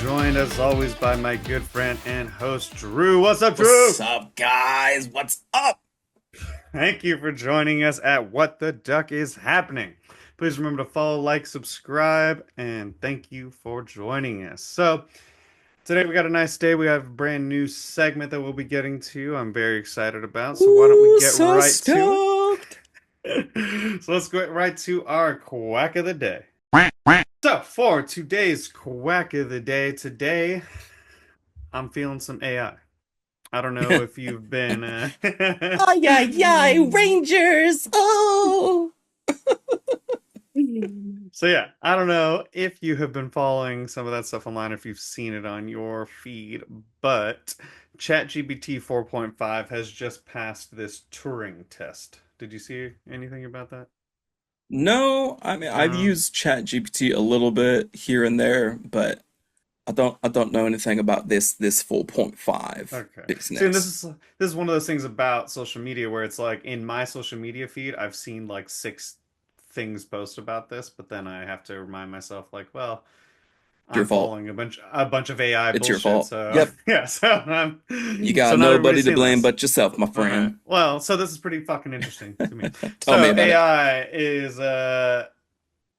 joined as always by my good friend and host, Drew. What's up, Drew? What's up, guys? What's up? Thank you for joining us at What the Duck is Happening. Please remember to follow, like, subscribe, and thank you for joining us. So, today we got a nice day. We have a brand new segment that we'll be getting to. I'm very excited about. So, why don't we Ooh, get so right to stoked. it? So, let's get right to our quack of the day. So, for today's quack of the day, today I'm feeling some AI. I don't know if you've been. Ay, ay, ay, Rangers. Oh. So yeah, I don't know if you have been following some of that stuff online, if you've seen it on your feed, but ChatGPT 4.5 has just passed this Turing test. Did you see anything about that? No, I mean I've No. used ChatGPT a little bit here and there, but I don't know anything about this full point five Okay. See, and business. this is one of those things about social media where it's like in my social media feed, I've seen like six things post about this, but then I have to remind myself like, well, It's your I'm fault. following a bunch of AI It's your bullshit, fault. so Yep. yeah, You so got not everybody's nobody to seeing blame this. but yourself, my All right. friend. Well, so this is pretty fucking interesting to me. Tell me So about it. AI is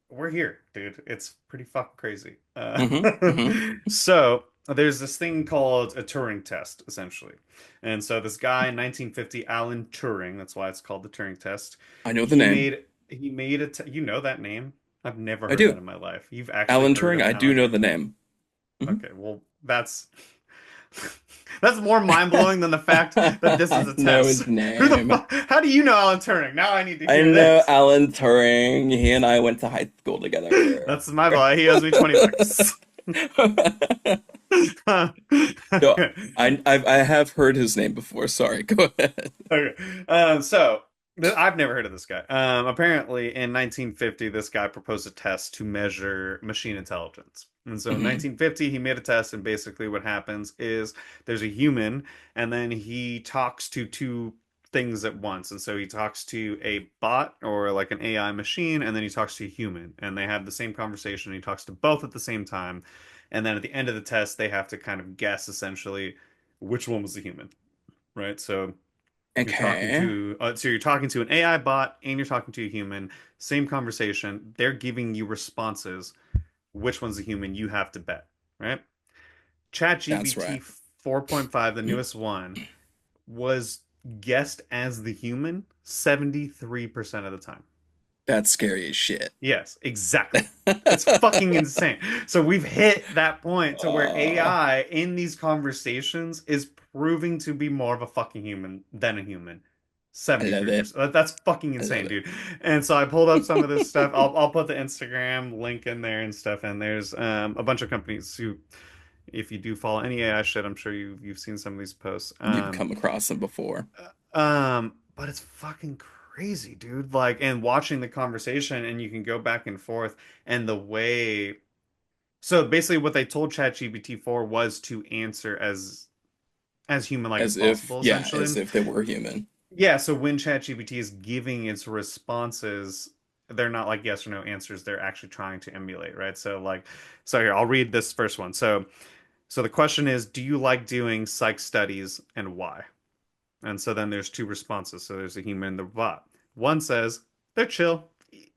we're here, dude. It's pretty fucking crazy. Mm-hmm. So there's this thing called a Turing test, essentially. And so this guy in 1950, Alan Turing, that's why it's called the Turing test. I know the He name. made he made a you know that name? I've never I heard that do. in my life. You've actually Alan heard Turing, of I do Alan? know the name. Mhm. Okay, well, that's that's more mind-blowing than the fact that this is I a know test. his Who the name. fuck? How do you know Alan Turing? Now I need to I hear know this. Alan Turing. He and I went to high school together. That's my boy. He owes me 20 bucks. No, Okay. I have heard his name before. Sorry, go ahead. Okay. I've never heard of this guy. Apparently, in 1950, this guy proposed a test to measure machine intelligence. And so in Hmm. 1950, he made a test, and basically what happens is there's a human, and then he talks to two things at once. And so he talks to a bot or like an AI machine, and then he talks to a human, and they have the same conversation. He talks to both at the same time. And then at the end of the test, they have to kind of guess essentially which one was the human, right? Okay, So you're talking to an AI bot and you're talking to a human, same conversation. They're giving you responses. Which one's a human? You have to bet, right? that's right. ChatGPT 4.5, the newest one, was guessed as the human 73% of the time. That's scary as shit. Yes, exactly. It's fucking insane. So we've hit that point to where Uh, AI in these conversations is proving to be more of a fucking human than a human. I love it. 73%. That's fucking I love insane, it. dude. And so I pulled up some of this stuff. I'll put the Instagram link in there and stuff. And there's a bunch of companies who, if you do follow any AI shit, I'm sure you've seen some of these posts. You've come across them before. But it's fucking crazy, dude. Like, and watching the conversation, and you can go back and forth, and the way. So basically, what they told ChatGPT for was to answer as human-like as As if, possible, yeah, essentially. as if they were human. Yeah. So when ChatGPT is giving its responses, they're not like yes or no answers. They're actually trying to emulate, right? So here, I'll read this first one. So the question is, do you like doing psych studies and why? And so then there's two responses. So there's a human and the bot. One says, they're chill,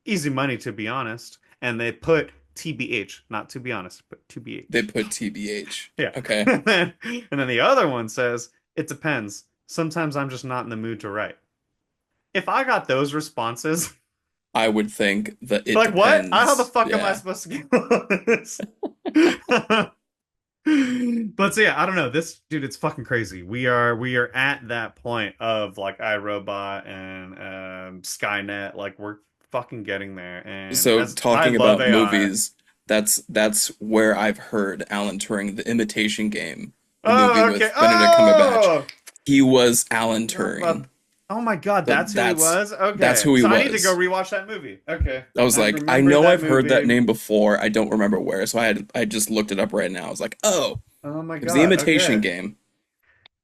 easy money to be honest. And they put TBH, not to be honest, but to be They H. put TBH. Yeah. Okay. And then the other one says, it depends. Sometimes I'm just not in the mood to write. If I got those responses, I would think that it like what? How the depends. fuck am I Yeah. supposed to get this? But so yeah, I don't know. This dude, it's fucking crazy. We are at that point of like iRobot and Skynet. Like we're fucking getting there. And So as I talking love about AI. movies, that's where I've heard Alan Turing, The Imitation Game, the movie Oh, okay. with Benedict Cumberbatch. Oh, He was Alan no, Turing. oh my God, So that's who he was. that's Okay, who he so I need to go was. rewatch that movie. Okay, I was I like, I remember know that I've heard that movie. name before. I don't remember where. So I just looked it up right now. I was like, oh, Oh my it was The God. Imitation Okay. Game.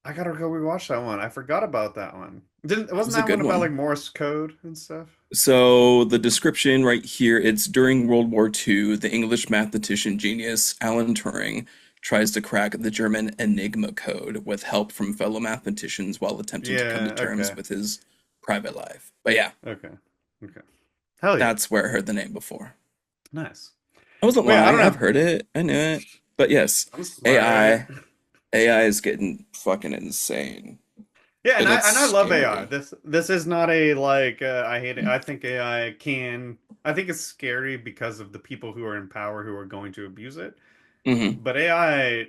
I gotta go rewatch that one. I forgot about that one. Didn't It wasn't was a that one good about like one. Morse code and stuff? So the description right here, it's during World War II, the English mathematician genius Alan Turing tries to crack the German Enigma code with help from fellow mathematicians while attempting to come to Yeah, terms okay. with his private life. But yeah, Okay. Okay. Hell yeah. that's where I heard the name before. Nice. I wasn't Well, yeah, I don't lying. I've know. heard it. I knew it. But yes, I'm smart, right? AI AI is getting fucking insane. Yeah, and And it's I love AI. scary. This is not a like I hate it. I think AI can I think it's scary because of the people who are in power who are going to abuse it. Hmm. But AI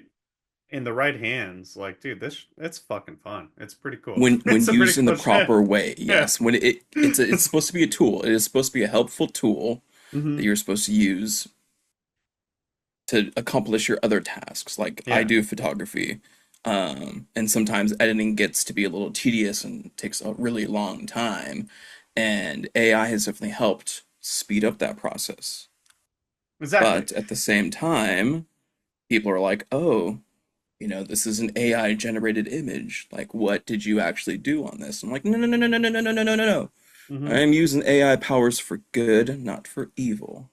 in the right hands, like dude, this it's fucking fun. It's pretty cool. When It's a pretty used in the cool shit. proper way, Yeah. yes. When it's supposed to be a tool. It is supposed to be a helpful tool that Hmm. you're supposed to use to accomplish your other tasks. Like I Yeah. do photography, and sometimes editing gets to be a little tedious and takes a really long time. And AI has definitely helped speed up that process. Exactly. But at the same time, people are like, oh, this is an AI generated image. Like, what did you actually do on this? I'm like, no, no, no, no, no, no, no, no, no, no, no, no. I Hmm. am using AI powers for good, not for evil.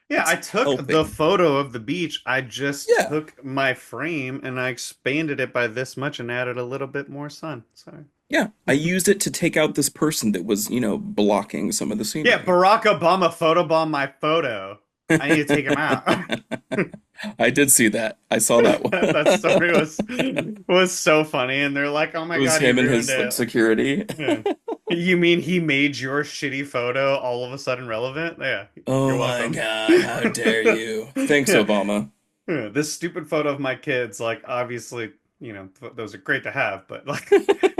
Yeah, I It's took the helping. photo of the beach. I just Yeah, took my frame and I expanded it by this much and added a little bit more sun. Sorry. yeah. I used it to take out this person that was, blocking some of the Yeah, scenery. Barack Obama photobombed my photo. I need to take him out. I did see that. I saw that That story one. was so funny, and they're like, "Oh It my was God, he him and ruined his like it." security. Yeah. You mean he made your shitty photo all of a sudden relevant? Yeah, you're Oh my welcome. God, how dare you? Thanks, Yeah. Obama. Yeah, this stupid photo of my kids, like obviously, those are great to have, but like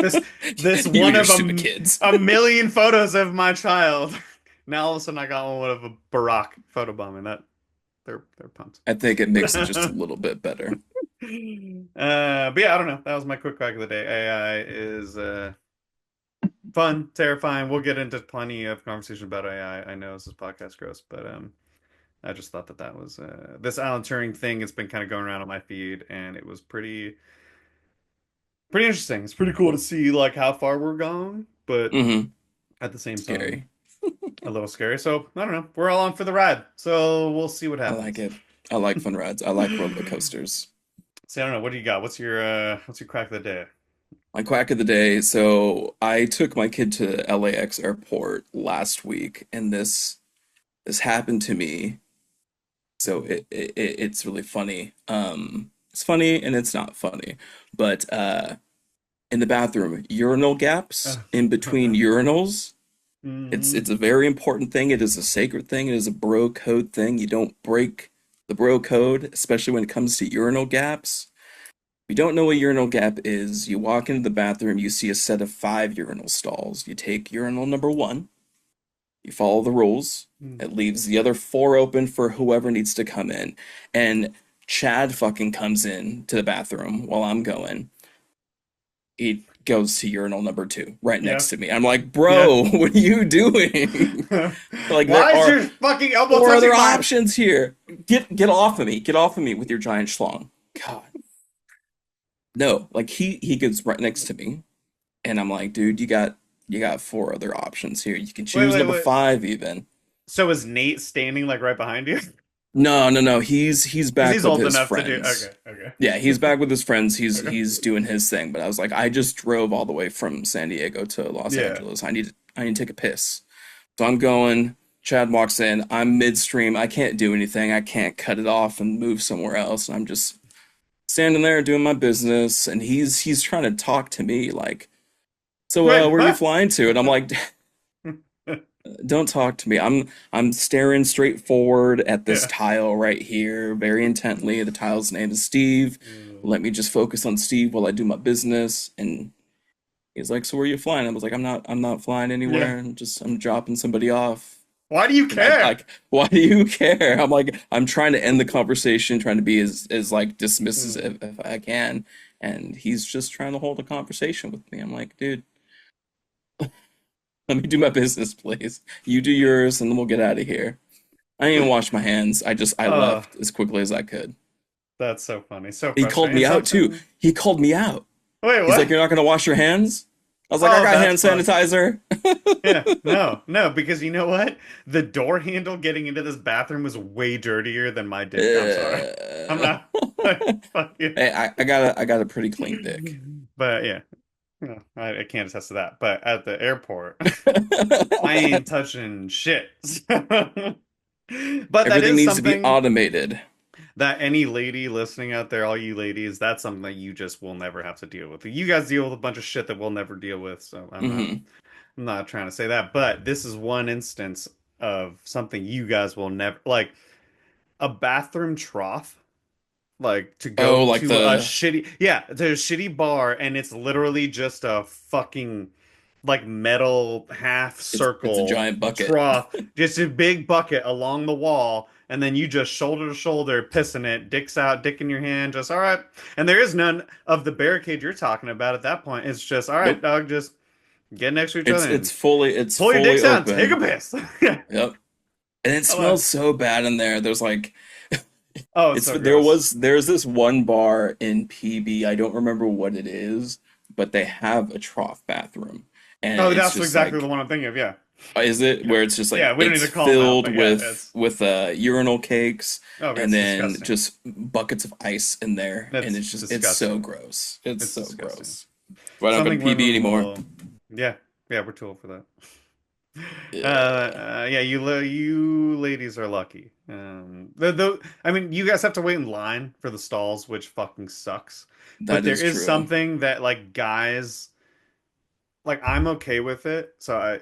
this this You one and your of stupid kids. a million photos of my child. Now all of a sudden I got one of a Barack photobombing. That they're pumped. I think it makes it just a little bit better. But yeah, I don't know. That was my quick crack of the day. AI is fun, terrifying. We'll get into plenty of conversation about AI. I know this is podcast gross, but I just thought that was this Alan Turing thing. It's been kind of going around on my feed, and it was pretty interesting. It's pretty cool to see like how far we're going, but Mm-hmm. at the same time, Scary. a little scary. So I don't know. We're all on for the ride, so we'll see what I like happens. it. I like fun rides. I like roller coasters. See, I don't know. What do you got? What's your crack of the day? My quack of the day. So I took my kid to LAX airport last week, and this happened to me. So it's really funny. It's funny and it's not funny, but in the bathroom, urinal gaps in between urinals. It's Hmm. a very important thing. It is a sacred thing. It is a bro code thing. You don't break the bro code, especially when it comes to urinal gaps. If you don't know what a urinal gap is, you walk into the bathroom, you see a set of 5 urinal stalls. You take urinal number one, you follow the rules. It leaves the other 4 open for whoever needs to come in. And Chad fucking comes in to the bathroom while I'm going. He goes to urinal number 2, right Yeah. next to me. I'm like, Yeah. bro, what are you doing? Like there Why is are your fucking elbow 4 other touching my? options here. Get off of me. Get off of me with your giant schlong. God. No, like he gets right next to me. And I'm like, dude, you got 4 other options here. You can Wait, choose wait, number wait. 5 even. So is Nate standing like right behind you? No, no, no. He's Because back he's with old his enough to do. friends. Okay, okay, Yeah, he's back with his friends. He's okay. he's doing his thing. But I was like, I just drove all the way from San Diego to Los Yeah, Angeles. I need to take a piss. So I'm going. Chad walks in. I'm midstream. I can't do anything. I can't cut it off and move somewhere else. I'm just standing there doing my business, and he's trying to talk to me like, so wait, where are you what? flying to? And I'm like, don't talk to me. I'm staring straight forward at this Yeah. tile right here, very intently. The tile's name is Steve. Let me just focus on Steve while I do my business. And he's like, "So where are you flying?" I was like, I'm not flying Yeah. anywhere. I'm dropping somebody off." Why do you And I care? like, why do you care? I'm like, I'm trying to end the conversation, trying to be as like dismissive Hmm. if I can. And he's just trying to hold a conversation with me. I'm like, dude, let me do my business, please. You do yours, and then we'll get out of here. I didn't even wash my hands. I Oh, left as quickly as I could. that's so funny. So He called frustrating. me And out too. sometimes. He called me out. Wait, He's like, what? "You're not gonna wash your hands?" I was like, I Oh, got that's hand fun. sanitizer. Yeah, no, no, because you know what? The door handle getting into this bathroom was way dirtier than my dick. I'm sorry. I'm Uh, not. Fuck you. Hey, I got a pretty clean dick. But yeah, no, I can't attest to that. But at the airport, I ain't touching shit. But that Everything is needs to be something automated. that any lady listening out there, all you ladies, that's something that you just will never have to deal with. You guys deal with a bunch of shit that we'll never deal with, so Hmm. I'm not trying to say that, but this is one instance of something you guys will never like a bathroom trough, like to Oh, go like to a the shitty, yeah, to a shitty bar and it's literally just a fucking like metal half it's a circle giant bucket. trough, just a big bucket along the wall, and then you just shoulder to shoulder pissing it, dicks out, dick in your hand, just all right. And there is none of the barricade you're talking about at that point. It's just all right, Nope. dog, just get next to each It's other it's and fully it's pull your fully dicks out and take a open. piss. Yeah. Yep. And it Hello. smells so bad in there. There's like Oh, it's it's so gross. there's this one bar in PB. I don't remember what it is, but they have a trough bathroom. And Oh, it's that's just exactly the like one I'm thinking of. Yeah. is it Yeah. where it's just Yeah, like we don't need it's to call them out, filled but yeah, with it's urinal cakes oh, and it's then disgusting. just buckets of ice in there and It's it's so disgusting. gross. It's It's so disgusting. gross. So I don't go to Something PB women anymore. will. Yeah, yeah, we're too old for that. Yeah, Yeah, you ladies are lucky. I mean, you guys have to wait in line for the stalls, which fucking sucks. But that there is is true. something that like guys like I'm okay with it, so I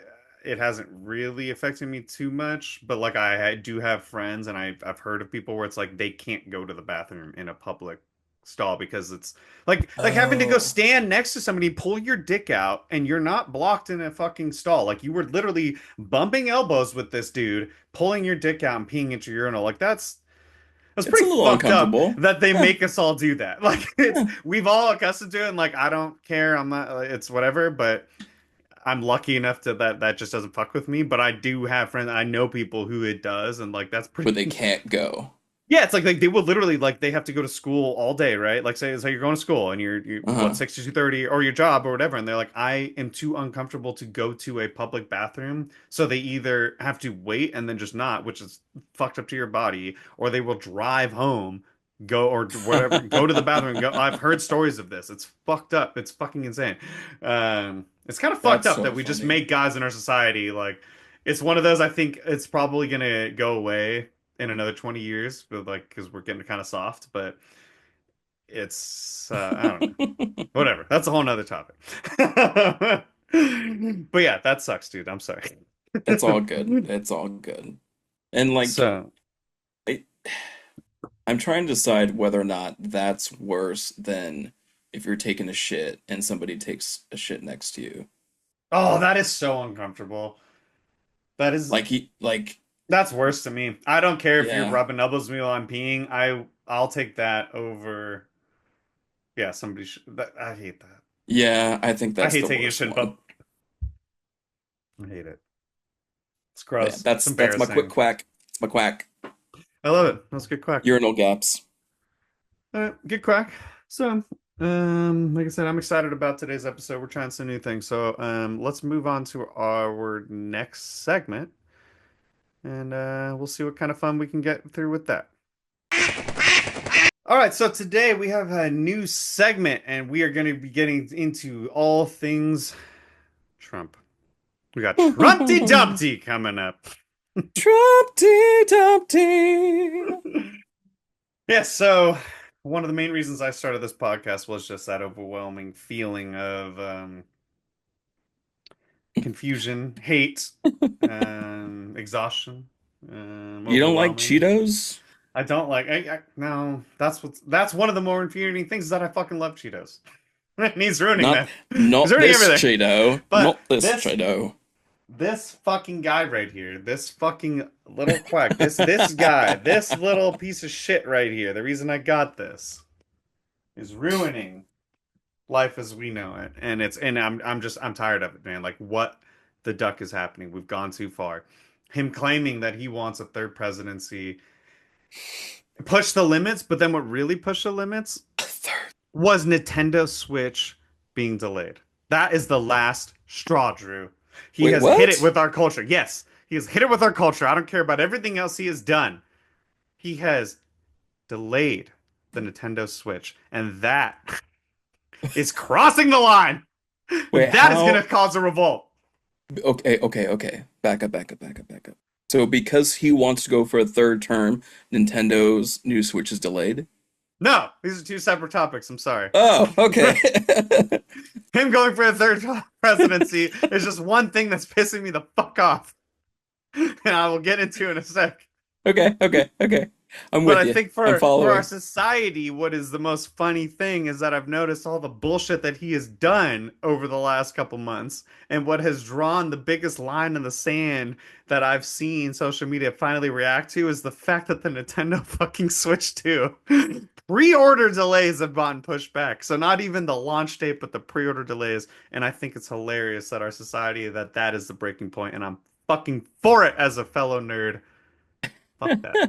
it hasn't really affected me too much. But like I do have friends, and I've heard of people where it's like they can't go to the bathroom in a public stall because it's like having to go Oh, stand next to somebody, pull your dick out, and you're not blocked in a fucking stall. Like you were literally bumping elbows with this dude, pulling your dick out and peeing into your urinal. Like that's it's a pretty little fucked up uncomfortable. that they Yeah, make us all do that. Like it's yeah. we've all accustomed to it, and like I don't care. I'm not. It's whatever, but. I'm lucky enough to that just doesn't fuck with me, but I do have friends. I know people who it does, and like that's Where they pretty. can't go. Yeah, it's like they will literally like they have to go to school all day, right? Like say you're going to school and you're what Uh-huh. 6 to 2:30 or your job or whatever, and they're like, I am too uncomfortable to go to a public bathroom, so they either have to wait and then just not, which is fucked up to your body, or they will drive home, go or whatever, go to the bathroom, and go. I've heard stories of this. It's fucked up. It's fucking insane. It's kind of fucked That's up so that we just funny. make guys in our society like. It's one of those. I think it's probably gonna go away in another 20 years, but like because we're getting kind of soft, but it's I don't know. Whatever. That's a whole nother topic. But yeah, that sucks, dude. I'm sorry. It's all good. It's all good. And like So, I, I'm trying to decide whether or not that's worse than if you're taking a shit and somebody takes a shit next to you. oh, that is so uncomfortable. That is Like that's worse to me. I don't care if you're yeah. rubbing elbows with me while I'm peeing. I'll take that over. Yeah, somebody should. I hate that. Yeah, I think I that's hate the taking a worst shit in one. public. I hate it. It's But yeah, gross. It's that's my quick embarrassing. quack. It's my quack. I love it. That's a good quack. Urinal gaps. Good crack. So, like I said, I'm excited about today's episode. We're trying some new things. So, let's move on to our next segment, and we'll see what kind of fun we can get through with that. All right. So today we have a new segment, and we are going to be getting into all things Trump. We got Trumpty Dumpty coming up. Trumpty Dumpty. Yeah. So one of the main reasons I started this podcast was just that overwhelming feeling of confusion, hate, exhaustion, You don't like overwhelming. Cheetos? I don't like. No, that's one of the more infuriating things is that I fucking love Cheetos. And he's ruining Not them. He's not ruining this everything. Cheeto. But Not this this Cheeto. this fucking guy right here, this fucking little quack, this guy, this little piece of shit right here. The reason I got this is ruining life as we know it, and I'm tired of it, man. Like what the duck is happening? We've gone too far. Him claiming that he wants a third presidency push the limits, but then what really pushed the limits Third. was Nintendo Switch being delayed. That is the last straw, Drew. He Wait, has hit it what? with our culture. Yes, he has hit it with our culture. I don't care about everything else he has done. He has delayed the Nintendo Switch, and that is crossing the line. Wait, That is going to how? cause a revolt. Okay. Back up. So because he wants to go for a third term, Nintendo's new Switch is delayed? No, these are two separate topics. I'm sorry. Oh, okay. Him going for a third presidency is just one thing that's pissing me the fuck off, and I will get into in a sec. Okay. I'm But with I you. think I'm for our following. society, what is the most funny thing is that I've noticed all the bullshit that he has done over the last couple months, and what has drawn the biggest line in the sand that I've seen social media finally react to is the fact that the Nintendo fucking Switch 2 pre-order delays have gotten pushed back. So not even the launch date, but the pre-order delays. And I think it's hilarious that our society that is the breaking point, and I'm fucking for it as a fellow nerd. Fuck that.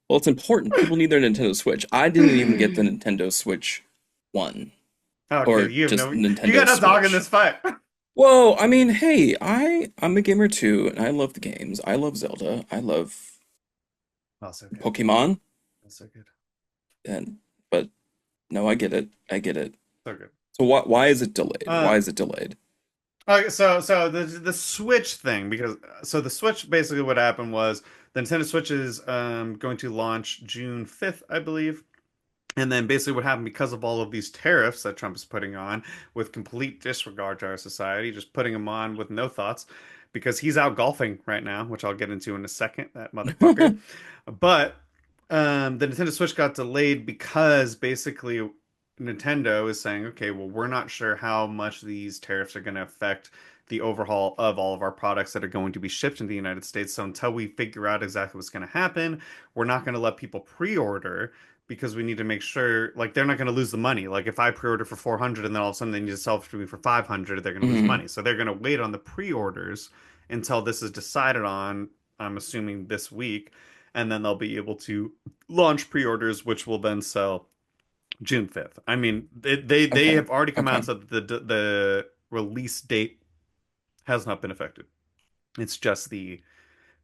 Well, it's important. People need their Nintendo Switch. I didn't even get the Nintendo Switch 1 Okay, or you have just no, you Nintendo got no dog in Switch. this fight. Whoa, I mean, hey, I'm a gamer too, and I love the games. I love Zelda. I love Oh, so good. Pokemon, Oh, so good. and but no, I get it. I get it. So good. So why is it delayed? Why Um, is it delayed? okay, so the Switch thing because so the Switch basically what happened was the Nintendo Switch is going to launch June 5th, I believe. And then basically what happened because of all of these tariffs that Trump is putting on with complete disregard to our society, just putting them on with no thoughts because he's out golfing right now, which I'll get into in a second, that motherfucker. But the Nintendo Switch got delayed because basically Nintendo is saying, okay, well, we're not sure how much these tariffs are going to affect the overhaul of all of our products that are going to be shipped in the United States. So until we figure out exactly what's going to happen, we're not going to let people pre-order because we need to make sure like they're not going to lose the money. Like if I pre-order for 400 and then all of a sudden they need to sell it to me for 500, they're going to lose Hmm. money. So they're going to wait on the pre-orders until this is decided on, I'm assuming this week, and then they'll be able to launch pre-orders which will then sell June 5th. I mean, they Okay. have already come out Okay. and said that the release date has not been affected. It's just the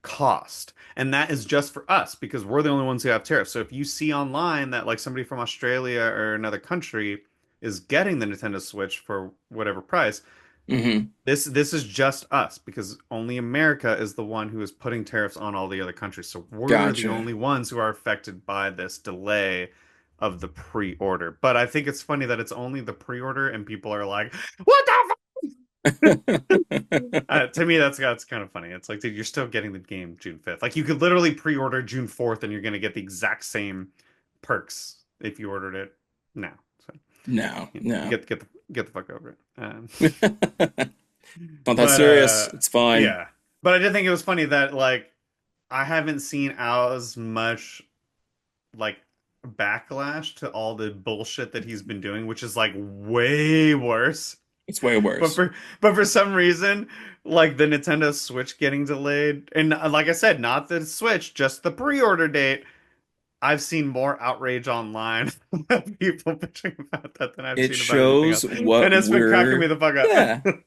cost. And that is just for us because we're the only ones who have tariffs. So if you see online that like somebody from Australia or another country is getting the Nintendo Switch for whatever price, Hmm. this is just us because only America is the one who is putting tariffs on all the other countries. So we're the Gotcha. only ones who are affected by this delay of the pre-order. But I think it's funny that it's only the pre-order and people are like, "What the to me, that's kind of funny. It's like, dude, you're still getting the game June 5th. Like, you could literally pre-order June 4th, and you're gonna get the exact same perks if you ordered it now. So, No, you know, no. get the fuck over it. Not that But serious. It's fine. yeah. But I did think it was funny that like I haven't seen as much like backlash to all the bullshit that he's been doing, which is like way worse. It's way But worse. for some reason, like the Nintendo Switch getting delayed, and like I said, not the Switch, just the pre-order date. I've seen more outrage online of people bitching about that than I've It seen about anything shows else, and what it's been cracking me we're, the fuck yeah, up.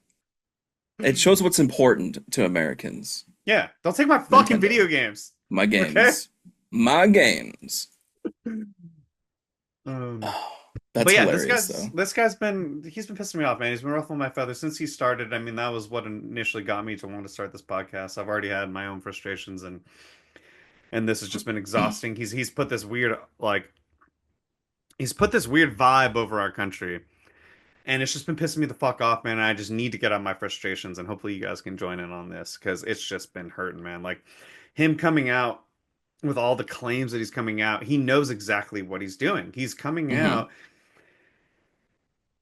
it shows what's important to Americans. Yeah, don't take my fucking video Nintendo. games, My okay? games. My games. Um, Oh, but that's yeah, hilarious, though. this guy's been he's been pissing me off, man. He's been ruffling my feathers since he started. I mean, that was what initially got me to want to start this podcast. I've already had my own frustrations and this has just been exhausting. He's put this weird like he's put this weird vibe over our country, and it's just been pissing me the fuck off, man. And I just need to get out my frustrations, and hopefully you guys can join in on this because it's just been hurting, man. Like him coming out with all the claims that he's coming out, he knows exactly what he's doing. He's coming Hmm. out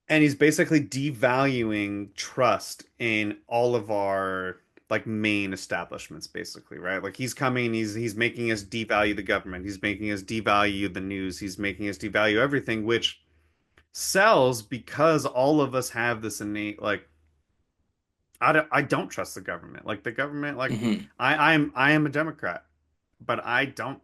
and he's basically devaluing trust in all of our like main establishments basically, right? Like he's coming, he's making us devalue the government, he's making us devalue the news, he's making us devalue everything, which sells because all of us have this innate like I don't trust the government. Like the government, like Hmm. I am a Democrat, but I don't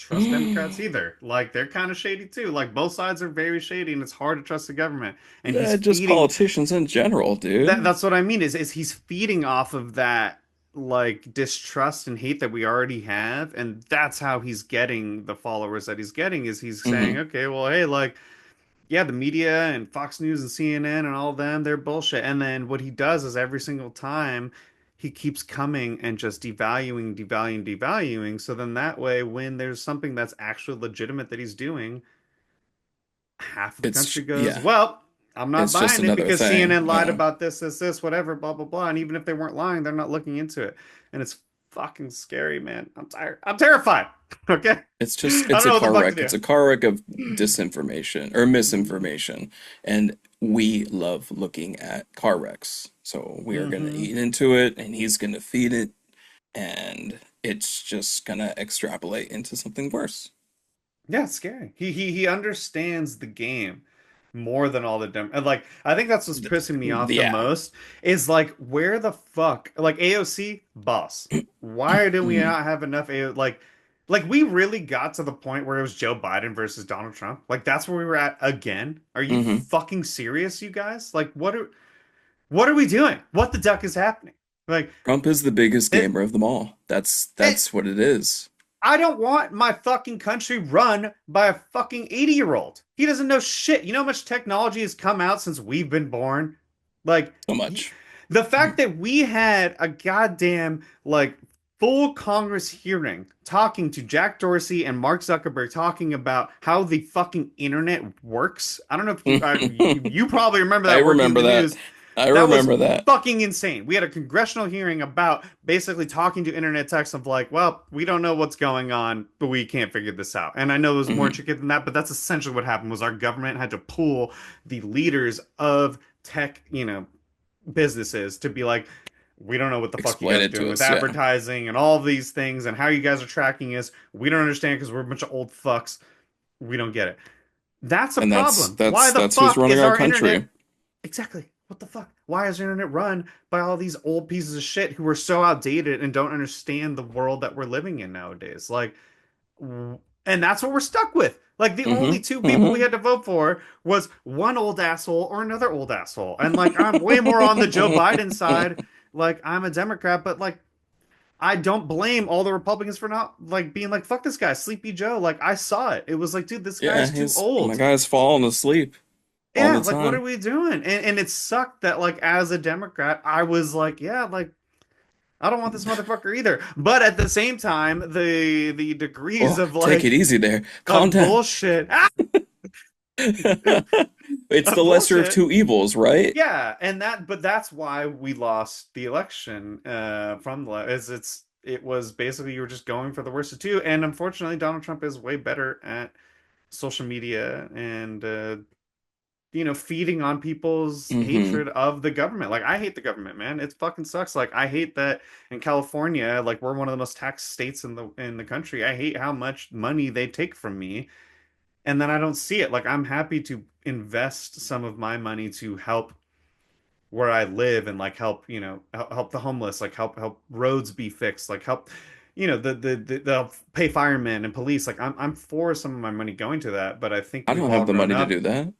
trust Democrats either. Like they're kind of shady too. Like both sides are very shady, and it's hard to trust the government. And he's Just feeding politicians in general, that. dude. That's what I mean. Is he's feeding off of that like distrust and hate that we already have, and that's how he's getting the followers that he's getting. Is he's saying, Hmm. okay, well, hey, like yeah, the media and Fox News and CNN and all of them, they're bullshit. And then what he does is every single time he keeps coming and just devaluing, devaluing, devaluing. So then that way, when there's something that's actually legitimate that he's doing, half of the country goes, Yeah, well, I'm not it's just buying it another because thing. CNN lied Yeah. about this, whatever, blah, blah, blah. And even if they weren't lying, they're not looking into it. And it's fucking scary, man. I'm tired. I'm terrified. Okay. I It's don't a know what the car fuck to wreck. It's do. a car wreck of disinformation or misinformation. And we love looking at car wrecks. So we are going to Hmm. eat into it and he's going to feed it and it's just going to extrapolate into something worse. Yeah, it's scary. He understands the game more than all the and like I think that's what's pissing me off the Yeah. most is like where the fuck like AOC boss. Why do we Mm-hmm. not have enough AO like we really got to the point where it was Joe Biden versus Donald Trump? Like that's where we were at again? Are you fucking serious, you guys? Like what are we doing? What the duck is happening? Like Trump is the biggest it, gamer of them all. it That's what it is. I don't want my fucking country run by a fucking 80-year-old. He doesn't know shit. You know how much technology has come out since we've been born? Like, So y- much. the fact that we had a goddamn, like, full Congress hearing talking to Jack Dorsey and Mark Zuckerberg talking about how the fucking internet works. I don't know if you probably remember I that working in remember the that. news. I That was remember that. fucking insane. We had a congressional hearing about basically talking to internet techs of like, well, we don't know what's going on, but we can't figure this out. And I know it was more Hmm. intricate than that, but that's essentially what happened was our government had to pull the leaders of tech, businesses to be like, we don't know what the fuck you Explain guys are it doing to with us. Yeah. advertising and all of these things and how you guys are tracking us. We don't understand because we're a bunch of old fucks. We don't get it. That's a And problem. Why the that's who's fuck running is our our internet country. exactly? What the fuck? Why is the internet run by all these old pieces of shit who are so outdated and don't understand the world that we're living in nowadays? Like, and that's what we're stuck with. Like, the only Hmm. two people we Hmm. had to vote for was one old asshole or another old asshole. And like, I'm way more on the Joe Biden side. Like, I'm a Democrat, but like, I don't blame all the Republicans for not like being like, fuck this guy, Sleepy Joe. Like, I saw it. It was like, dude, this Yeah, guy's too he's my old. guy's falling asleep all Yeah, the like what are time. we doing? And it sucked that like as a Democrat, I was like, yeah, like I don't want this motherfucker either. But at the same time, the degrees Oh, of take it like easy there. Calm of down. bullshit It's the of lesser of bullshit. two evils, right? Yeah, and that but that's why we lost the election from the is it was basically you were just going for the worst of two. And unfortunately, Donald Trump is way better at social media and feeding on people's Hmm. hatred of the government. Like I hate the government, man. It fucking sucks. Like I hate that in California, like we're one of the most taxed states in the country. I hate how much money they take from me, and then I don't see it. Like I'm happy to invest some of my money to help where I live and like help, help the homeless, like help roads be fixed, like help they'll pay firemen and police. Like I'm for some of my money going to that, but I think I we've don't all have the grown money to up. do that.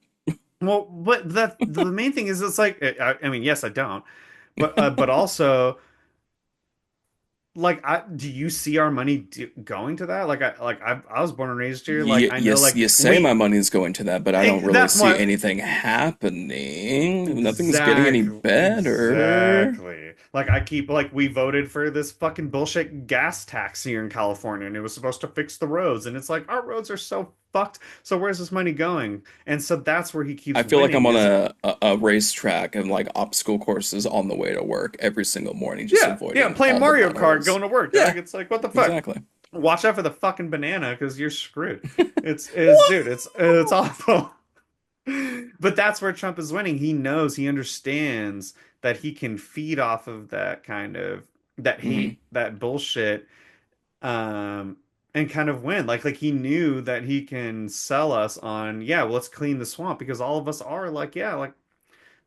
Well, but the main thing is it's like I mean, yes, I don't, but also like do you see our money going to that? I was born and raised here. Like I know Yes, like you say my money's going to that, but I don't really that's see why anything happening. Nothing's getting any exactly better. exactly. Like I keep like we voted for this fucking bullshit gas tax here in California, and it was supposed to fix the roads, and it's like our roads are so fucked. So where's this money going? And so that's where he I keeps feel like winning I'm on is a racetrack and like obstacle courses on the way to work every single morning, just yeah, avoiding playing all the Mario Kart, potholes. going to work, dog. Yeah, It's like, what the fuck? exactly. Watch out for the fucking banana because you're screwed. It's dude, it's awful. But that's where Trump is winning. He knows, he understands that he can feed off of that kind of that Hmm. hate, that bullshit, um, and kind of win. Like he knew that he can sell us on, yeah, well, let's clean the swamp because all of us are like, yeah, like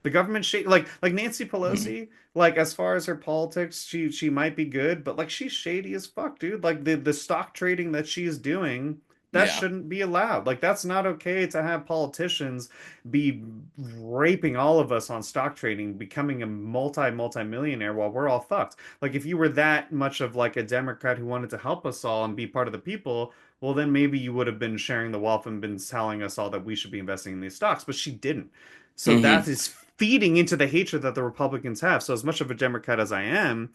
The government shady, like Nancy Mhm. Pelosi, like as far as her politics, she might be good, but like she's shady as fuck, dude. Like the stock trading that she's doing, that Yeah. shouldn't be allowed. Like that's not okay to have politicians be raping all of us on stock trading, becoming a multi-millionaire while we're all fucked. Like if you were that much of like a Democrat who wanted to help us all and be part of the people, well then maybe you would have been sharing the wealth and been telling us all that we should be investing in these stocks, but she didn't. So Hmm. that is feeding into the hatred that the Republicans have. So as much of a Democrat as I am,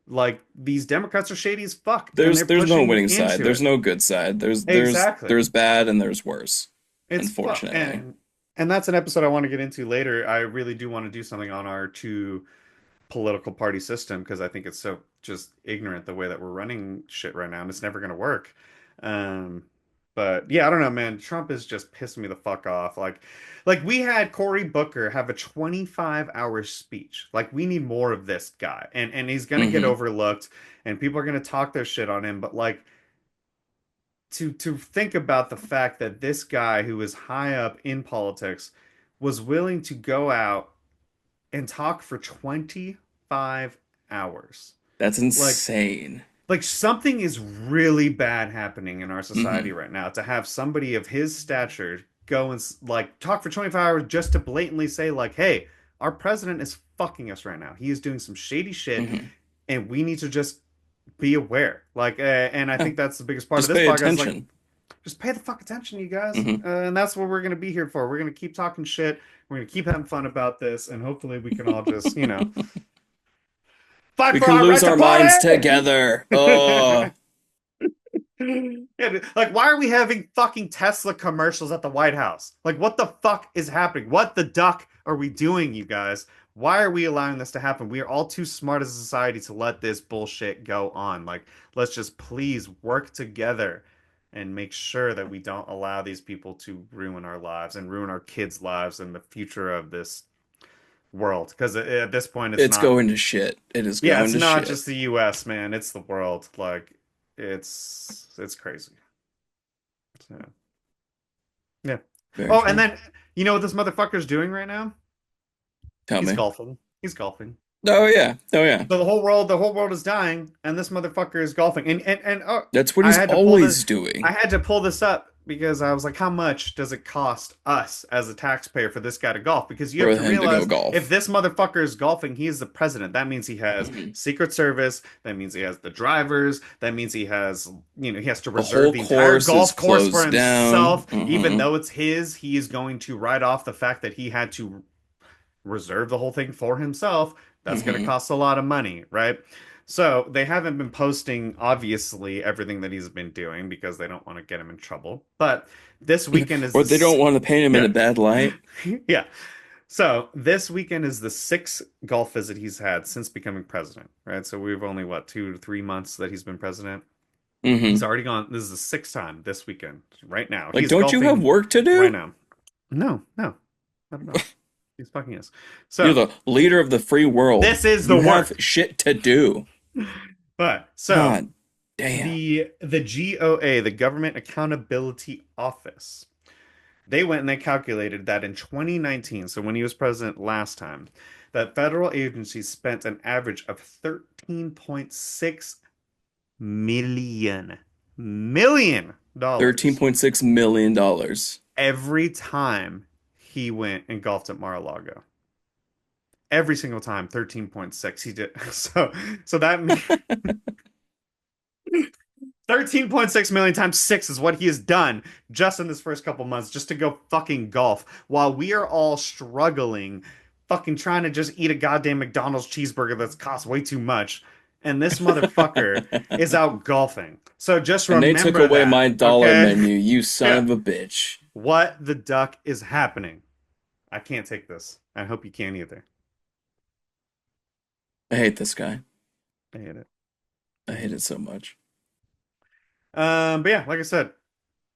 like these Democrats are shady as fuck and they're There's no pushing winning side. into There's it. no good side. Exactly. There's bad and there's worse, It's fuck unfortunately. and that's an episode I want to get into later. I really do want to do something on our two political party system because I think it's so just ignorant the way that we're running shit right now, and it's never going to work. Um, but yeah, I don't know, man. Trump is just pissing me the fuck off. Like we had Cory Booker have a 25-hour speech. Like we need more of this guy, and he's going to get Hmm. overlooked, and people are going to talk their shit on him. But like to think about the fact that this guy who is high up in politics was willing to go out and talk for 25 hours. That's Like insane. something is really bad happening in our society Hmm. right now to have somebody of his stature go and like talk for 25 hours just to blatantly say like, "Hey, our president is fucking us right now. He is doing some shady shit Hmm. and we need to just be aware." Like and I Yeah. think that's the biggest part of Just this pay podcast is like attention. just pay the fuck attention, you guys. Hmm. And that's what we're going to be here for. We're going to keep talking shit. We're going to keep having fun about this. And hopefully we can all just, fight We for can our lose right to our minds party. together. Oh, Yeah, like, why are we having fucking Tesla commercials at the White House? Like, what the fuck is happening? What the duck are we doing, you guys? Why are we allowing this to happen? We are all too smart as a society to let this bullshit go on. Like, let's just please work together and make sure that we don't allow these people to ruin our lives and ruin our kids' lives and the future of this world. Because at this point, it's it's not, going to shit. It is yeah, going it's to not shit. just the US, man. It's the world. Like, it's crazy. So, yeah. Very Oh, and true. then you know what this motherfucker's doing right now? Tell He's me. golfing. He's golfing. Oh yeah. Oh yeah. So the whole world is dying, and this motherfucker is golfing. And oh, That's what I he's had to pull the, always doing. I had to pull this up because I was like, how much does it cost us as a taxpayer for this guy to golf? Because you have For to him to go realize if golf. this motherfucker is golfing, he is the president. That means he has Mhm. Secret Service. That means he has the drivers. That means he has, he has to The reserve whole the entire course is golf course for closed down. himself, even Hmm. though it's his. He is going to write off the fact that he had to reserve the whole thing for himself. That's going to Hmm. cost a lot of money, right? So they haven't been posting, obviously, everything that he's been doing because they don't want to get him in trouble. But this weekend is Or they don't this, want to paint him in a yeah, bad light. yeah. So this weekend is the sixth golf visit he's had since becoming president, right? So we've only, what, 2 to 3 months that he's been president. He's Hmm. already gone. This is the sixth time this weekend, right now. Like, He's don't you have golfing work to right do? now. No, no, not at all. He's fucking is. You're So the leader of the free world. this is the You have work. shit to do. But so God damn. the GOA, the Government Accountability Office, they went and they calculated that in 2019, so when he was president last time, that federal agencies spent an average of 13.6 million dollars $13.6 million. dollars. every time he went and golfed at Mar-a-Lago. Every single time, 13.6 he did. So that means 13.6 million times six is what he has done just in this first couple months just to go fucking golf while we are all struggling, fucking trying to just eat a goddamn McDonald's cheeseburger that's cost way too much. And this motherfucker is out golfing. So just And they took remember away that, my dollar okay? menu, you son Yeah. of a bitch. What the duck is happening? I can't take this. I hope you can't either. I hate this guy. I hate it. I hate it so much. But yeah, like I said,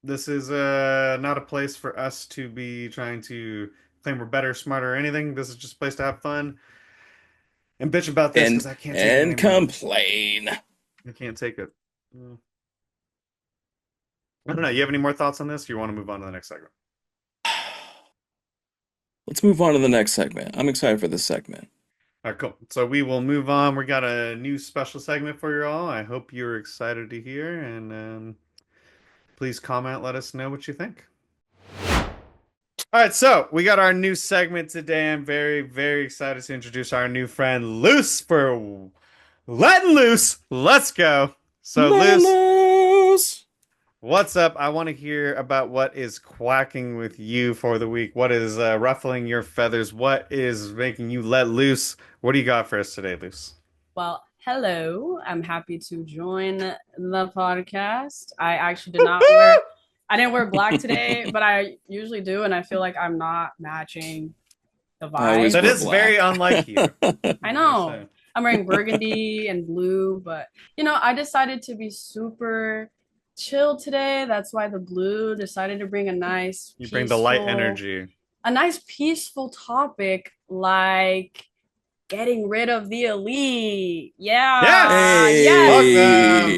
this is not a place for us to be trying to claim we're better, smarter, or anything. This is just a place to have fun and bitch about this because I can't take it And anymore. complain. I can't take it. I don't know. You have any more thoughts on this? Or you want to move on to the next segment? Let's move on to the next segment. I'm excited for this segment. All right, cool. So we will move on. We got a new special segment for you all. I hope you're excited to hear, and please comment. Let us know what you think. All right, so we got our new segment today. I'm very, very excited to introduce our new friend Luce for letting loose. Let's go. So, Let it Luce, loose. what's up? I want to hear about what is quacking with you for the week. What is ruffling your feathers? What is making you let loose? What do you got for us today, Luce? Well, hello. I'm happy to join the podcast. I actually did not wear I didn't wear black today, but I usually do, and I feel like I'm not matching the I always That vibe. wear is very black. unlike you. I I'm just know. saying. I'm wearing burgundy and blue, but I decided to be super chill today. That's why the blue decided to bring You bring the light energy. a nice peaceful topic like getting rid of the elite. Yeah, Yes! yes. Fuck them!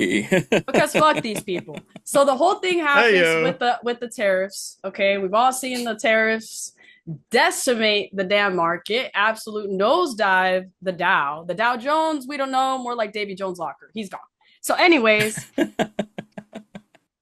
Hey. Because fuck these people. So the whole thing Hey happens yo. with the tariffs. Okay, we've all seen the tariffs decimate the damn market, absolute nosedive the Dow Jones. We don't know, more like Davy Jones' locker. He's gone. So, anyways,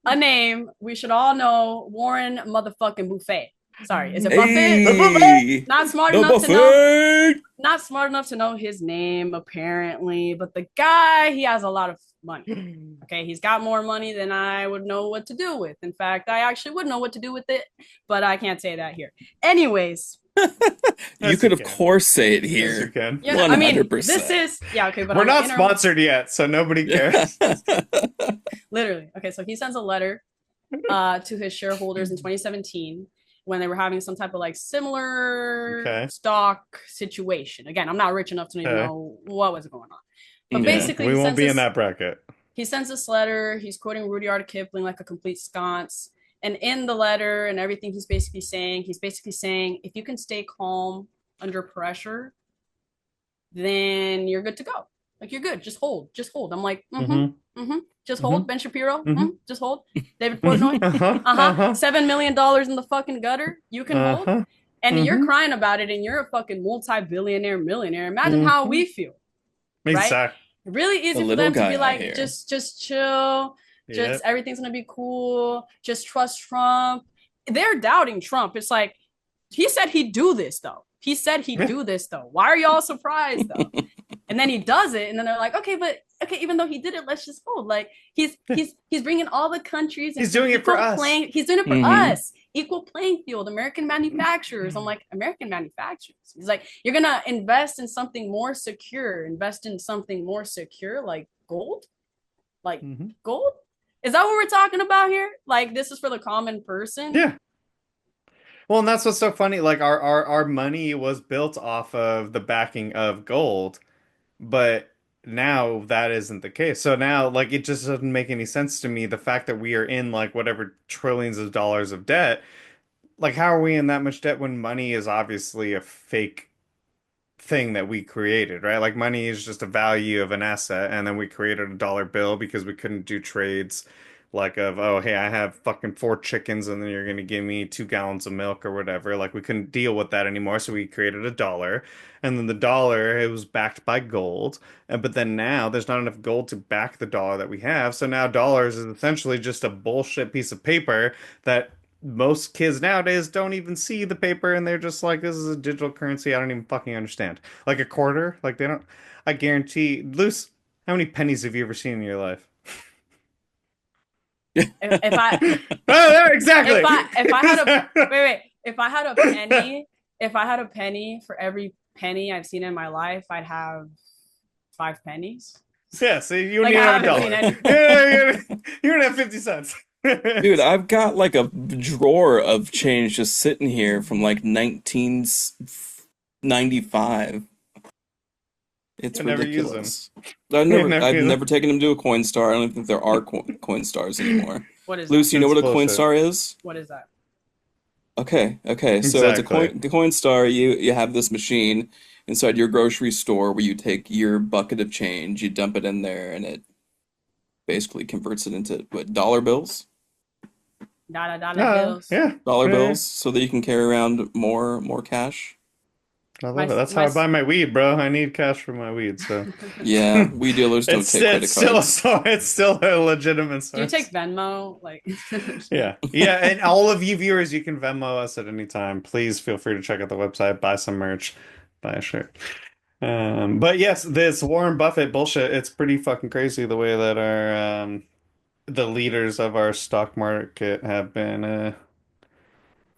a name we should all know: Warren motherfucking Buffet. Sorry, is it Buffett? The buffet! Hey. Not smart The enough to know buffet. not smart enough to know his name apparently, but the guy, he has a lot of money. Okay, he's got more money than I would know what to do with. In fact, I actually would know what to do with it, but I can't say that here. Anyways, You Yes, could you of can. course say it Yes, you here. can. I mean, this 100%. is yeah, okay, but We're on an not sponsored yet, so nobody cares. literally. Okay, so he sends a letter to his shareholders in 2017 when they were having some type of like similar Okay. stock situation. Again, I'm not rich enough to even Okay. know what was going on. But Yeah. basically, We won't be in that bracket. he sends this letter. He's quoting Rudyard Kipling like a complete sconce. And in the letter and everything he's basically saying, if you can stay calm under pressure, then you're good to go. Like you're good. Just hold. Just hold. I'm like, Mm-hmm. just hold. Mm-hmm. Ben Shapiro, Mm-hmm. just hold. David Mm-hmm. Portnoy, Uh-huh. uh-huh. Uh-huh. $7 million in the fucking gutter. You can hold. Uh-huh. And you're Mm-hmm. crying about it and you're a fucking multi-billionaire millionaire. Imagine how Mm-hmm. we feel, right? Exactly. Really The easy for little them to be guy out like, here. just chill, just Yep. everything's gonna be cool, just trust Trump. They're doubting Trump. It's like he said he'd do this though. He said he'd Yeah. do this though. Why are y'all surprised though? And then he does it, and then they're like, okay, but okay, even though he did it, let's just hold. Like he's bringing all the countries He's into doing it for equal us. playing. He's doing it for Mm-hmm. us, equal playing field. American manufacturers. I'm like American manufacturers. He's like, you're gonna invest in something more secure. Invest in something more secure, like gold. Like Mm-hmm. gold. Is that what we're talking about here? Like this is for the common person. Yeah. Well, and that's what's so funny. Like our money was built off of the backing of gold, but now that isn't the case. So now, like, it just doesn't make any sense to me. The fact that we are in like whatever trillions of dollars of debt, like, how are we in that much debt when money is obviously a fake thing that we created, right? Like money is just a value of an asset, and then we created a dollar bill because we couldn't do trades like of, oh, hey, I have fucking four chickens and then you're gonna give me 2 gallons of milk or whatever. Like we couldn't deal with that anymore, so we created a dollar, and then the dollar it was backed by gold, and but then now there's not enough gold to back the dollar that we have, so now dollars is essentially just a bullshit piece of paper that most kids nowadays don't even see the paper and they're just like, this is a digital currency. I don't even fucking understand. Like a quarter, like they don't. I guarantee, Luce, how many pennies have you ever seen in your life? If I Oh, there, exactly. if I had a wait, if I had a penny, if I had a penny for every penny I've seen in my life, I'd have 5 pennies. Yeah, so you wouldn't Like I even have a haven't seen dollar. any. You don't have 50 cents. Dude, I've got like a drawer of change just sitting here from like 1995. It's You never use them. ridiculous. You never I've use them. never taken them to a coin star. I don't think there are coin stars anymore. What is that? Lucy, you know That's what a coin bullshit. star is? What is that? Okay. So it's a Exactly. the coin star. You have this machine inside your grocery store where you take your bucket of change, you dump it in there, and it basically converts it into what, dollar bills? Dollar Ah, bills. yeah, Dollar yeah, yeah. bills so that you can carry around more cash. I My love it. That's how my I buy my weed, bro. I need cash for my weed, so Yeah, weed dealers don't take it's credit still cards. so it's still a legitimate Do you take source. Venmo? Like, Yeah. Yeah. And all of you viewers, you can Venmo us at any time. Please feel free to check out the website, buy some merch, buy a shirt. But yes, this Warren Buffett bullshit, it's pretty fucking crazy the way that our the leaders of our stock market have been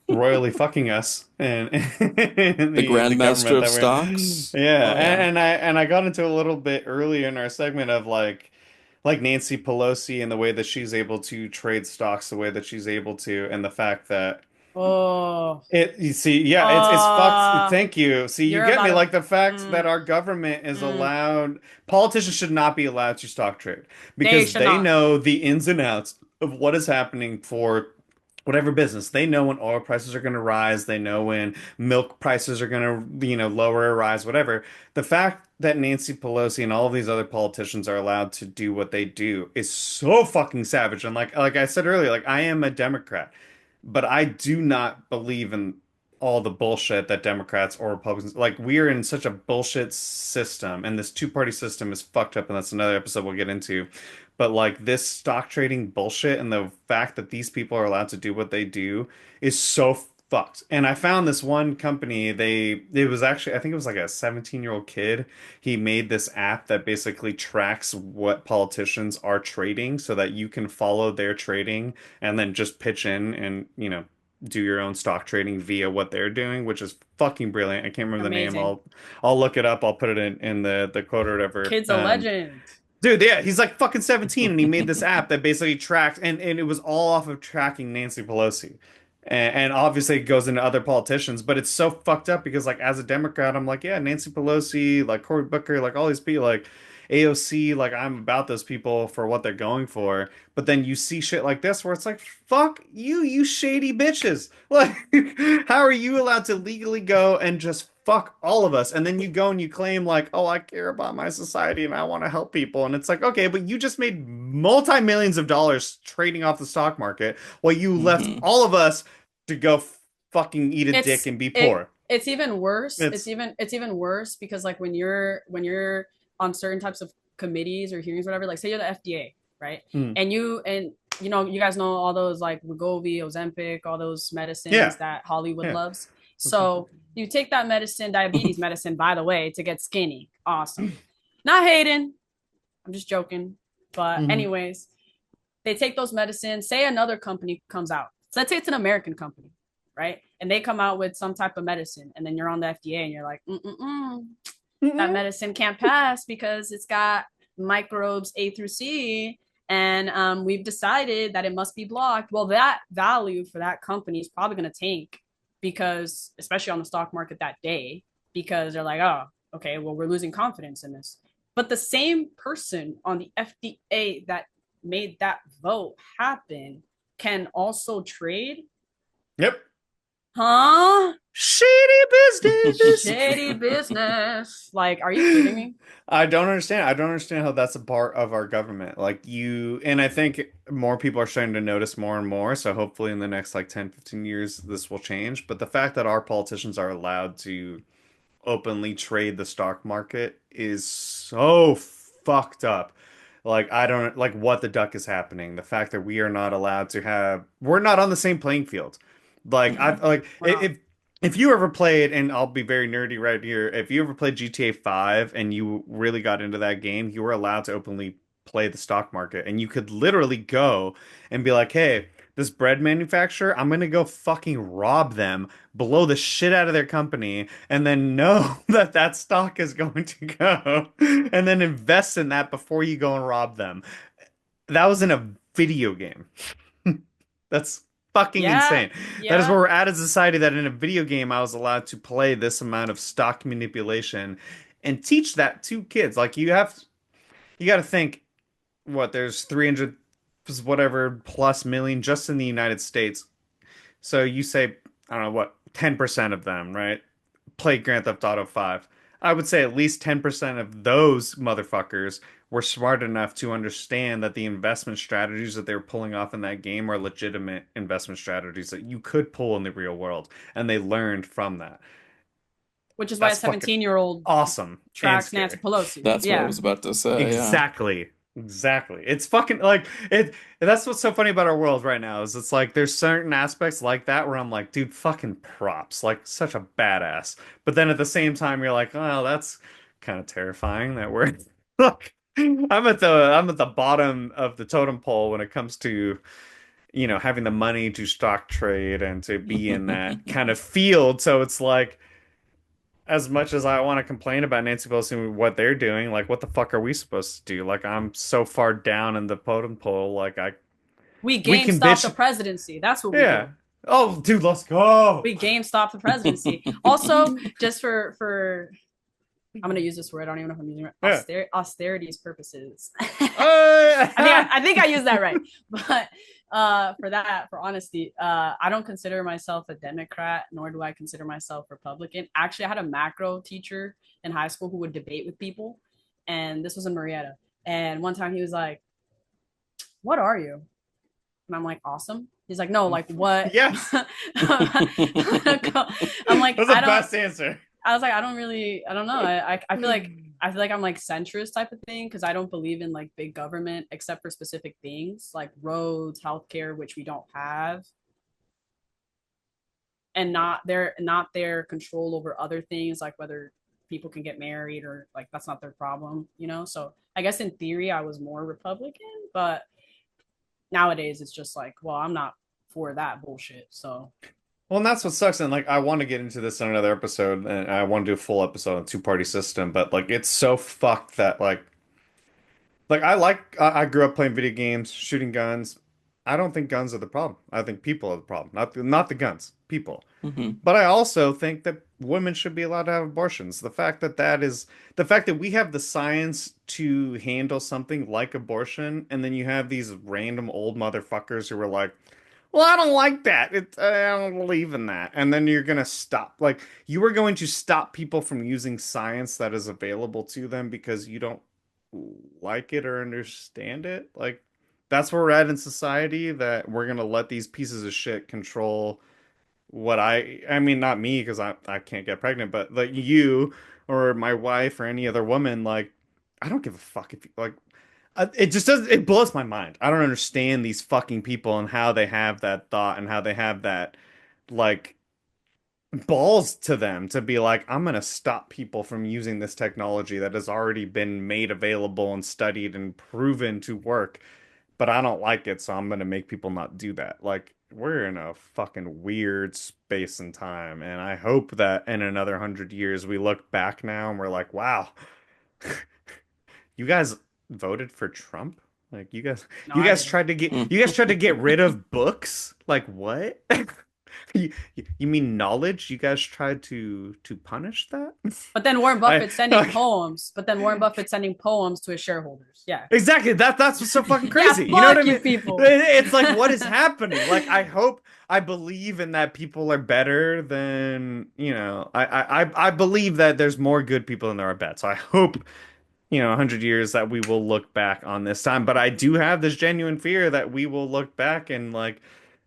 royally fucking us and, and The the Grandmaster government of that we're in. stocks. Yeah. Oh yeah. And I got into a little bit earlier in our segment of like Nancy Pelosi and the way that she's able to trade stocks the way that she's able to, and the fact that oh, you see, yeah, it's fucked. uh, Thank you. See, you you're get about me. to, Like the fact that mm, our government is mm, allowed, politicians should not be allowed to stock trade they because should they not. know the ins and outs of what is happening for whatever business. They know when oil prices are going to rise. They know when milk prices are going to, lower or rise, whatever. The fact that Nancy Pelosi and all of these other politicians are allowed to do what they do is so fucking savage. And like I said earlier, like I am a Democrat, but I do not believe in all the bullshit that Democrats or Republicans like. We are in such a bullshit system, and this two-party system is fucked up, and that's another episode we'll get into. But like this stock trading bullshit and the fact that these people are allowed to do what they do is so fucked. And I found this one company, it was actually, I think it was like a 17-year-old kid. He made this app that basically tracks what politicians are trading so that you can follow their trading and then just pitch in and, do your own stock trading via what they're doing, which is fucking brilliant. I can't remember the name. Amazing. I'll look it up. I'll put it in the quote or whatever. Kid's a legend. Dude, yeah, he's like fucking 17 and he made this app that basically tracked and it was all off of tracking Nancy Pelosi. And obviously it goes into other politicians, but it's so fucked up because like as a Democrat, I'm like, yeah, Nancy Pelosi, like Cory Booker, like all these people, like AOC, like I'm about those people for what they're going for. But then you see shit like this where it's like, fuck you, you shady bitches. Like, how are you allowed to legally go and just fuck all of us? And then you go and you claim like, oh, I care about my society and I want to help people. And it's like, okay, but you just made multi-millions of dollars trading off the stock market while you left Hmm. all of us to go fucking eat a dick it's and be it poor. it's even worse. It's It's even worse because like when you're on certain types of committees or hearings, whatever, like say you're the FDA, right? mm, And you guys know all those like Wegovy, Ozempic, all those medicines yeah, that Hollywood yeah. loves. So you take that medicine, diabetes medicine, by the way, to get skinny. Awesome. Not hating. I'm just joking. But Mhm. anyways, they take those medicines. Say another company comes out. So let's say it's an American company, right? And they come out with some type of medicine, and then you're on the FDA, and you're like, that Mhm. medicine can't pass because it's got microbes A through C, and we've decided that it must be blocked. Well, that value for that company is probably going to tank because, especially on the stock market that day, because they're like, oh, okay, well, we're losing confidence in this. But the same person on the FDA that made that vote happen can also trade. Yep. Huh? Shady business. Shady business. Like, are you kidding me? I don't understand. I don't understand how that's a part of our government. Like and I think more people are starting to notice more and more. So hopefully in the next like 10, 15 years, this will change. But the fact that our politicians are allowed to openly trade the stock market is so fucked up. Like I don't like what the duck is happening. The fact that we are not allowed to we're not on the same playing field. Like Mm-mm. I've like We're not. if you ever played, and I'll be very nerdy right here, if you ever played GTA 5 and you really got into that game, you were allowed to openly play the stock market and you could literally go and be like, "Hey, this bread manufacturer, I'm gonna go fucking rob them, blow the shit out of their company, and then know that that stock is going to go, and then invest in that before you go and rob them." That was in a video game. That's fucking Yeah, insane. That is where yeah, we're at as a society that in a video game I was allowed to play this amount of stock manipulation and teach that to kids. Like you got to think what there's 300 whatever plus million just in the United States. So you say I don't know what 10% of them, right? Play Grand Theft Auto 5. I would say at least 10% of those motherfuckers were smart enough to understand that the investment strategies that they were pulling off in that game are legitimate investment strategies that you could pull in the real world. And they learned from that. Which is why a That's fucking 17-year-old awesome and tracks Nancy scary. Pelosi. That's what I Yeah. was about to say. Yeah. Exactly. Exactly. It's fucking like it. That's what's so funny about our world right now is it's like there's certain aspects like that where I'm like, dude, fucking props, like such a badass. But then at the same time, you're like, oh, that's kind of terrifying that we're look. I'm at the bottom of the totem pole when it comes to, having the money to stock trade and to be in that kind of field. So it's like as much as I want to complain about Nancy Pelosi and what they're doing, like what the fuck are we supposed to do? Like I'm so far down in the totem pole, like We we game can stop the bitch. presidency. That's what we Yeah. do. Oh, dude, let's go. We game stop the presidency. Also, just for I'm gonna use this word. I don't even know if I'm using it. Yeah. Austerity's purposes. Uh, I think I used that right. But for honesty, I don't consider myself a Democrat, nor do I consider myself Republican. Actually, I had a macro teacher in high school who would debate with people, and this was in Marietta. And one time he was like, "What are you?" And I'm like, "Awesome." He's like, "No, like what?" yes. I'm like, That's the I don't. best answer. I was like, I don't know. I feel like I'm like centrist type of thing because I don't believe in like big government except for specific things like roads, healthcare, which we don't have, and not their control over other things like whether people can get married or like that's not their problem. So I guess in theory I was more Republican, but nowadays it's just like, well, I'm not for that bullshit. So Well, and that's what sucks. And like, I want to get into this in another episode, and I want to do a full episode on two-party system. But like, it's so fucked that like I grew up playing video games, shooting guns. I don't think guns are the problem. I think people are the problem. Not the guns, people. Hmm. But I also think that women should be allowed to have abortions. The fact that we have the science to handle something like abortion, and then you have these random old motherfuckers who are like, well, I don't like that. I don't believe in that. And then you're gonna stop. Like, you are going to stop people from using science that is available to them because you don't like it or understand it. Like, that's where we're at in society, that we're gonna let these pieces of shit control what I mean, not me because I can't get pregnant, but like you or my wife or any other woman, like I don't give a fuck if you like it just doesn't, it blows my mind. I don't understand these fucking people and how they have that thought and how they have that like balls to them to be like, I'm gonna stop people from using this technology that has already been made available and studied and proven to work, but I don't like it, so I'm gonna make people not do that. Like, we're in a fucking weird space and time, and I hope that in another 100 years we look back now and we're like, wow, you guys voted for Trump? Like, you guys, no, you I guys didn't. tried to get, you guys tried to get rid of books? Like, what? You mean knowledge? You guys tried to punish that? But then Warren I Buffett's sending like, poems. But then Warren Buffett's sending poems to his shareholders. Yeah. exactly. That's what's so fucking Yeah, crazy. You know what I fuck you mean? people. It's like, what is happening? Like, I believe in that people are better than, I believe that there's more good people than there are bad. So I hope, 100 years that we will look back on this time. But I do have this genuine fear that we will look back and like,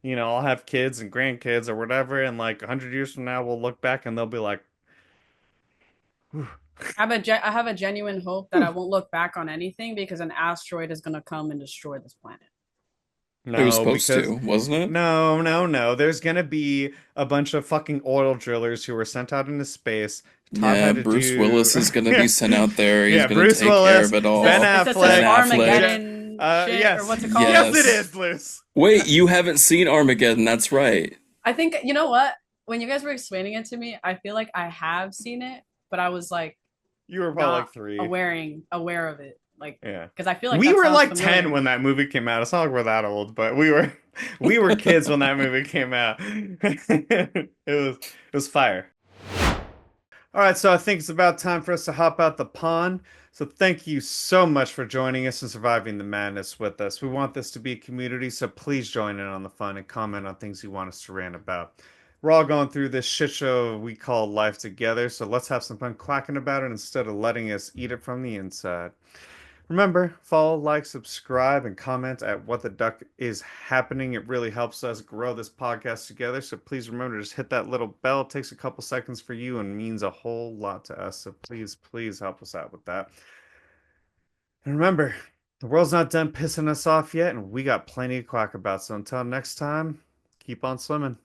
I'll have kids and grandkids or whatever, and like 100 years from now, we'll look back and they'll be like, whew, I have a genuine hope that I whew. won't look back on anything because an asteroid is gonna come and destroy this planet. It was No, supposed because to, wasn't it? no, no, no. There's gonna be a bunch of fucking oil drillers who were sent out into space, taught how Yeah, to Bruce do Willis is gonna be sent out there. He's yeah, gonna Bruce take care Willis, of it Is Ben this all. is this this Ben Affleck, Affleck. Armageddon shit or yes. what's it called? Yes, it Yes. is, Luce. Wait, you haven't seen Armageddon, that's right. I think you know what? When you guys were explaining it to me, I feel like I have seen it, but I was like You were probably not like 3. aware of it. Like Yeah. because I feel like We that were sounds like 10 familiar. when that movie came out. It's not like we're that old, but we were kids when that movie came out. It was fire. All right, so I think it's about time for us to hop out the pond. So thank you so much for joining us and surviving the madness with us. We want this to be a community, so please join in on the fun and comment on things you want us to rant about. we're all going through this shit show we call life together, so let's have some fun quacking about it instead of letting us eat it from the inside. Remember, follow, like, subscribe, and comment at What the Duck is happening. It really helps us grow this podcast together. So please remember to just hit that little bell. It takes a couple seconds for you and means a whole lot to us. So please, please help us out with that. And remember, the world's not done pissing us off yet, and we got plenty to quack about. So until next time, keep on swimming.